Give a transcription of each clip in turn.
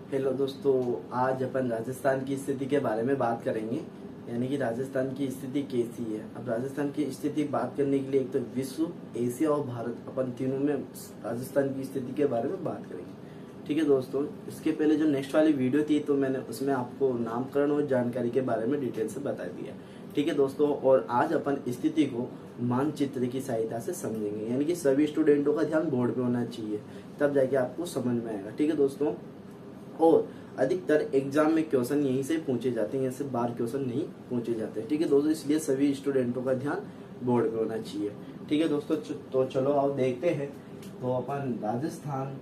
Hello दोस्तों, आज अपन राजस्थान की स्थिति के बारे में बात करेंगे। यानी कि राजस्थान की स्थिति कैसी है। अब राजस्थान की स्थिति बात करने के लिए एक तो विश्व, एशिया और भारत, अपन तीनों में राजस्थान की स्थिति के बारे में बात करेंगे। ठीक है दोस्तों, इसके पहले जो नेक्स्ट वाली वीडियो थी तो मैंने उसमें आपको नामकरण और जानकारी के बारे में डिटेल से बता दिया। ठीक है दोस्तों, और आज अपन स्थिति को मानचित्र की सहायता से समझेंगे। यानी कि सभी स्टूडेंटों का ध्यान बोर्ड पे होना चाहिए, तब जाके आपको समझ में आएगा। ठीक है दोस्तों, और अधिकतर एग्जाम में क्वेश्चन यहीं से पूछे जाते हैं, यहाँ से बाहर क्वेश्चन नहीं पूछे जाते। ठीक है दोस्तों, इसलिए सभी स्टूडेंटों का ध्यान बोर्ड पे होना चाहिए। ठीक है दोस्तों, तो चलो आओ देखते हैं। तो अपन राजस्थान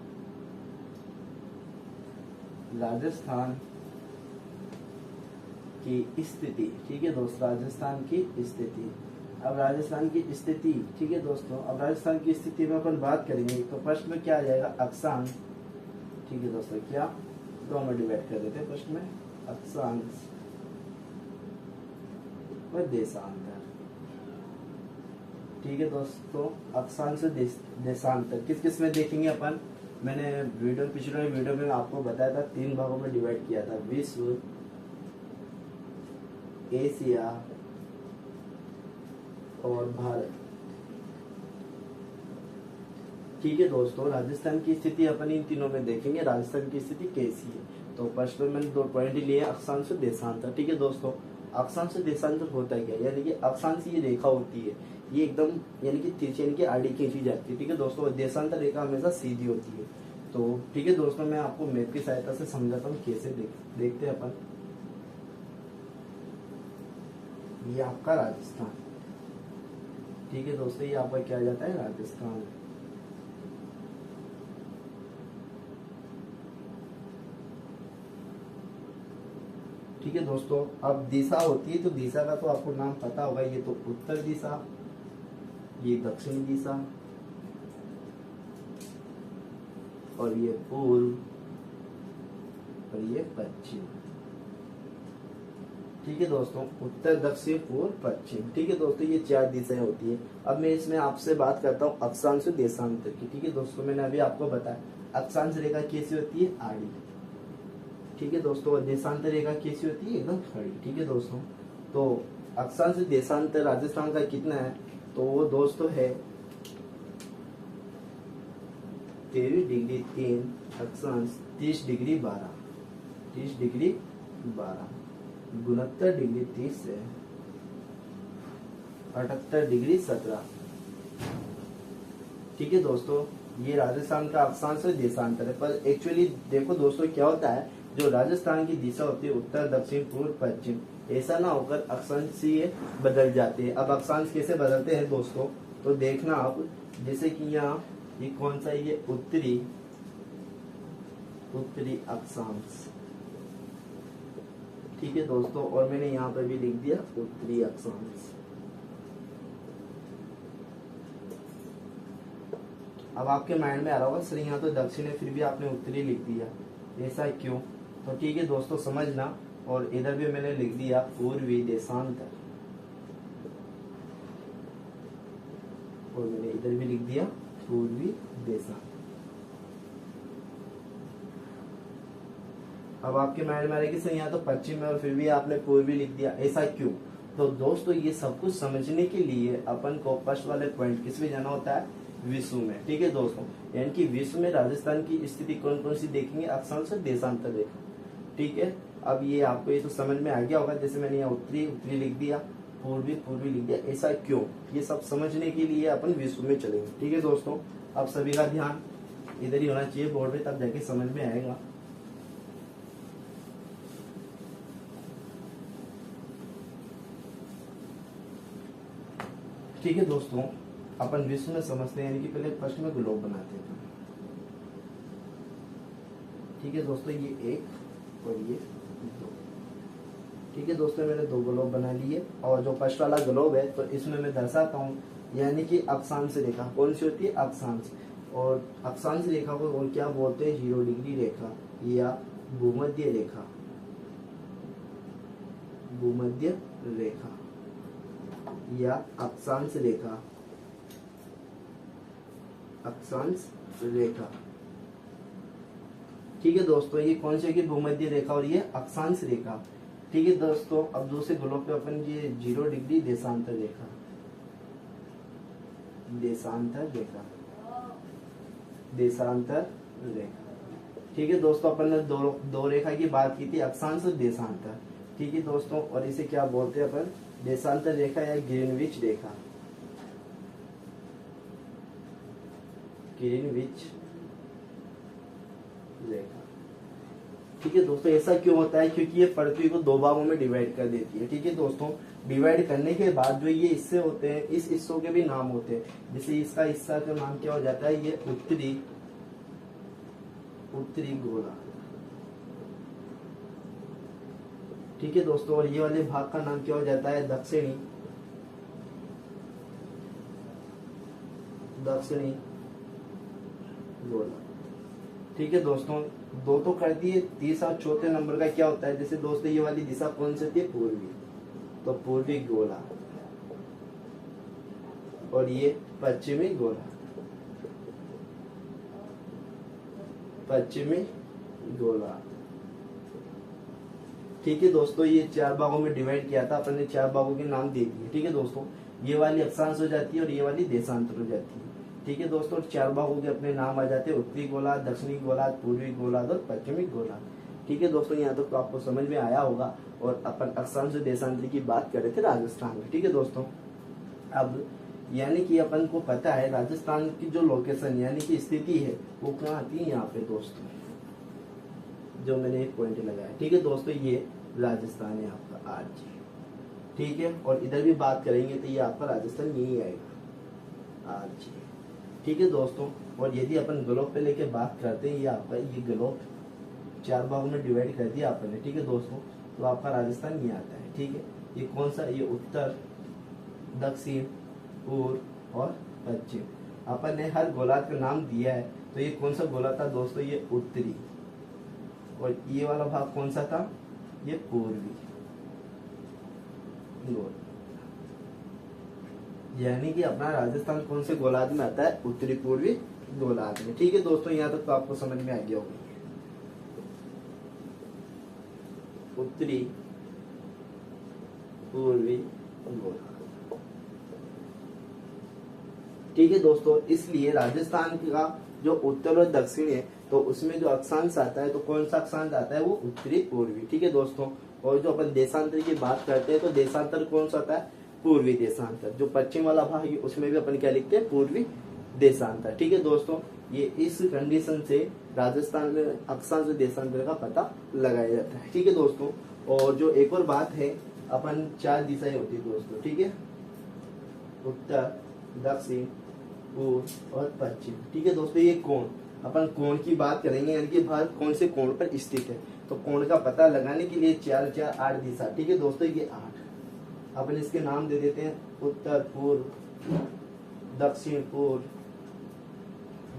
की स्थिति। ठीक है दोस्तों, राजस्थान की स्थिति। अब राजस्थान की स्थिति, ठीक है दोस्तों, अब राजस्थान की स्थिति में अपन बात करेंगे तो फर्स्ट में क्या आ जाएगा, अक्षांश। ठीक है दोस्तों, क्या दो में डिवाइड कर देते हैं। फर्स्ट में अक्षांश व देशांतर। ठीक है दोस्तों, अक्षांश देशांतर किस किस में देखेंगे अपन। मैंने पिछले वीडियो में आपको बताया था, 3 भागों में डिवाइड किया था, विश्व, एशिया और भारत। ठीक है दोस्तों, राजस्थान की स्थिति अपन इन तीनों में देखेंगे, राजस्थान की स्थिति कैसी है। तो फर्स्ट में मैंने 2 पॉइंट लिए, अक्षांश और देशांतर। ठीक है दोस्तों, अक्षांश देशांतर होता है क्या, यानी कि अक्षांश ये रेखा होती है, ये एकदम यानी कि तिरछी यानी कि आड़ी खींची जाती है। ठीक है दोस्तों, देशांतर रेखा हमेशा सीधी होती है। तो ठीक है दोस्तों, मैं आपको मैप की सहायता से समझाता हूँ कैसे देखते हैं अपन। ये आपका राजस्थान। ठीक है दोस्तों, ये आपका क्या जाता है, राजस्थान। ठीक है दोस्तों, अब दिशा होती है, तो दिशा का तो आपको नाम पता होगा। ये तो उत्तर दिशा, ये दक्षिण दिशा, और ये पूर्व, और ये पश्चिम। ठीक है दोस्तों, उत्तर, दक्षिण, पूर्व, पश्चिम। ठीक है दोस्तों, ये 4 दिशाएं होती है। अब मैं इसमें आपसे बात करता हूँ अक्षांश देशांतर की। ठीक है दोस्तों, मैंने अभी आपको बताया अक्षांश रेखा कैसी होती है, आड़ी। ठीक है दोस्तों, देशांतर रेखा कैसी होती है, एकदम खड़ी। ठीक है दोस्तों, तो अक्षांश देशांतर राजस्थान का कितना है, तो वो दोस्तों है 23 डिग्री 3, अक्षांश 30 डिग्री 12, 30 डिग्री 12, 69 डिग्री 30 से 78 डिग्री 17। ठीक है दोस्तों, ये राजस्थान का अक्षांश और देशांतर है। पर एक्चुअली देखो दोस्तों, क्या होता है, जो राजस्थान की दिशा होती है उत्तर, दक्षिण, पूर्व, पश्चिम, ऐसा ना होकर अक्षांश ये बदल जाते हैं। अब अक्षांश कैसे बदलते हैं दोस्तों, तो देखना आप, जैसे कि यहाँ ये कौन सा, ये उत्तरी अक्षांश। ठीक है दोस्तों, और मैंने यहाँ पे भी लिख दिया उत्तरी अक्षांश। अब आपके माइंड में आ रहा होगा, सर यहाँ तो दक्षिण है फिर भी आपने उत्तरी लिख दिया, ऐसा क्यों। तो ठीक है दोस्तों, समझना। और इधर भी मैंने लिख दिया पूर्वी देशांतर, और मैंने इधर भी लिख दिया पूर्वी देशांतर। अब आपके माइंड में आ रहा है कि सर यहाँ तो पश्चिम है और फिर भी आपने पूर्वी लिख दिया, ऐसा क्यों। तो दोस्तों, ये सब कुछ समझने के लिए अपन को फर्स्ट वाले पॉइंट किस में जाना होता है, विश्व में। ठीक है दोस्तों, यानी कि विश्व में राजस्थान की स्थिति कौन कौन सी देखेंगे, अक्षांश और देशांतर रेखा। ठीक है, अब ये आपको ये तो समझ में आ गया होगा। जैसे मैंने यहाँ उत्तरी लिख दिया, पूर्वी लिख दिया, ऐसा क्यों, ये सब समझने के लिए अपन विश्व में चलेंगे। ठीक है दोस्तों, अब सभी का ध्यान इधर ही होना चाहिए बोर्ड में, तब जाके समझ में आएगा। ठीक है दोस्तों, अपन विश्व में समझते हैं, यानी कि पहले फर्स्ट में ग्लोब बनाते हैं। ठीक है दोस्तों, ये 1 और ये 2। ठीक है दोस्तों, मैंने 2 ग्लोब बना लिए, और जो फर्स्ट वाला ग्लोब है तो इसमें मैं दर्शाता हूँ, यानी कि अक्षांश रेखा कौन सी होती है, अक्षांश। और अक्षांश रेखा को और क्या बोलते हैं, 0 डिग्री रेखा या भूमध्य रेखा, भूमध्य रेखा या अक्षांश रेखा, अक्षांश रेखा। ठीक है दोस्तों, ये कौन सी होगी, भूमध्य रेखा और ये अक्षांश रेखा। ठीक है दोस्तों, अब दूसरे गोलोक पे अपन ये 0 डिग्री देशांतर रेखा, देशांतर रेखा, देशांतर रेखा। ठीक है दोस्तों, अपन ने दो रेखा की बात की थी, अक्षांश और देशांतर। ठीक है दोस्तों, और इसे क्या बोलते हैं अपन, देशांतर रेखा या ग्रीनविच रेखा, ग्रीनविच रेखा। ठीक है दोस्तों, ऐसा क्यों होता है, क्योंकि ये पृथ्वी को 2 भागों में डिवाइड कर देती है। ठीक है दोस्तों, डिवाइड करने के बाद जो ये हिस्से होते हैं, इस हिस्सों के भी नाम होते हैं। जैसे इसका हिस्सा का नाम क्या हो जाता है, ये उत्तरी गोला। ठीक है दोस्तों, और ये वाले भाग का नाम क्या हो जाता है, दक्षिणी गोला। ठीक है दोस्तों, 2 तो कर दिए, तीसरा और चौथे नंबर का क्या होता है, जैसे दोस्तों ये वाली दिशा कौन सी होती है, पूर्वी, तो पूर्वी गोला, और ये पश्चिमी गोला, पश्चिमी गोला। ठीक है दोस्तों, ये 4 भागों में डिवाइड किया था अपन ने, 4 भागों के नाम दे दिए। ठीक है दोस्तों, ये वाली अक्षांश हो जाती है और ये वाली देशांतर हो जाती है। ठीक है दोस्तों, 4 भागों के अपने नाम आ जाते हैं, उत्तरी गोला, दक्षिणी गोला, पूर्वी गोला और पश्चिमी गोला। ठीक है दोस्तों, यहाँ तक तो आपको समझ में आया होगा। और अपन अक्षांश देशांतर की बात कर रहे थे राजस्थान में। ठीक है दोस्तों, अब यानी कि अपन को पता है राजस्थान की जो लोकेशन यानी कि स्थिति है वो कहाँ आती है, यहाँ पे दोस्तों, जो मैंने एक पॉइंट लगाया। ठीक है दोस्तों, ये राजस्थान है आपका आज। ठीक है, और इधर भी बात करेंगे तो ये आपका राजस्थान यही आएगा आज। ठीक है दोस्तों, और यदि अपन ग्लोब पे लेके बात करते हैं, ये आपका ये ग्लोब 4 भागों में डिवाइड कर दिया आपने। ठीक है दोस्तों, तो आपका राजस्थान ये आता है। ठीक है, ये कौन सा, ये उत्तर, दक्षिण, पूर्व और पश्चिम। अपन ने हर गोलार्ध का नाम दिया है, तो ये कौन सा गोला था दोस्तों, ये उत्तरी, और ये वाला भाग कौन सा था, ये पूर्वी गोला। यानी कि अपना राजस्थान कौन से गोलार्ध में आता है, उत्तरी पूर्वी गोलार्ध में। ठीक है दोस्तों, यहाँ तक तो आपको समझ में आ गया होगा, उत्तरी पूर्वी गोलार्ध। ठीक है दोस्तों, इसलिए राजस्थान का जो उत्तर और दक्षिण है, तो उसमें जो अक्षांश आता है, तो कौन सा अक्षांश आता है, वो उत्तरी पूर्वी। ठीक है दोस्तों, और जो अपन देशांतर की बात करते हैं, तो देशांतर कौन सा आता है, पूर्वी देशांतर। जो पश्चिम वाला भाग है उसमें भी अपन क्या लिखते हैं, पूर्वी देशांतर। ठीक है दोस्तों, ये इस कंडीशन से राजस्थान में अक्षांश देशांतर का पता लगाया जाता है। ठीक है दोस्तों, और जो एक और बात है, अपन 4 दिशाएं होती है दोस्तों। ठीक है, उत्तर, दक्षिण, पूर्व और पश्चिम। ठीक है दोस्तों, ये कोण, अपन कोण की बात करेंगे, यानी कि भारत कौन से कोण पर स्थित है। तो कोण का पता लगाने के लिए 4 4 8 दिशा। ठीक है दोस्तों, ये 8 अपन इसके नाम दे देते हैं, उत्तर पूर्व, दक्षिण पूर्व,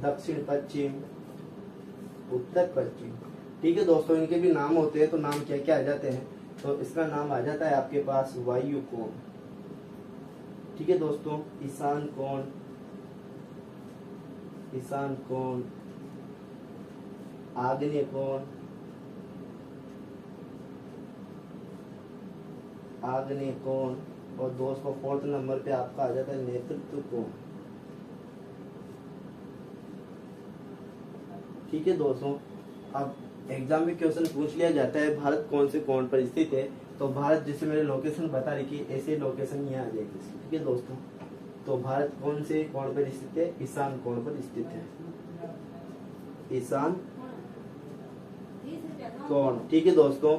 दक्षिण पश्चिम, उत्तर पश्चिम। ठीक है दोस्तों, इनके भी नाम होते हैं, तो नाम क्या क्या आ जाते हैं, तो इसका नाम आ जाता है आपके पास वायु कोण। ठीक है दोस्तों, ईशान कोण, ईशान कोण, आग्नेय कोण, आग्नेय कोण, और दोस्तों 4th नंबर पे आपका आ जाता है नेतृत्व कोण। ठीक है दोस्तों, अब एग्जाम में क्वेश्चन पूछ लिया जाता है भारत कौन से कोण पर स्थित है, तो भारत जैसे मेरे लोकेशन बता रही कि ऐसे लोकेशन यहाँ आ जाएगी। ठीक है दोस्तों, तो भारत कौन से कोण पर स्थित है, ईशान कोण पर स्थित है, ईशान कोण। ठीक है दोस्तों,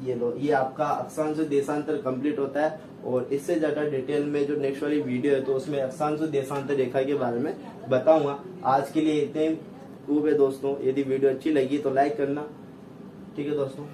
ये लो, ये आपका अक्षांश देशांतर कंप्लीट होता है। और इससे ज्यादा डिटेल में जो नेक्स्ट वाली वीडियो है, तो उसमें अक्षांश देशांतर रेखा के बारे में बताऊंगा। आज के लिए इतने खूब है दोस्तों, यदि वीडियो अच्छी लगी तो लाइक करना। ठीक है दोस्तों।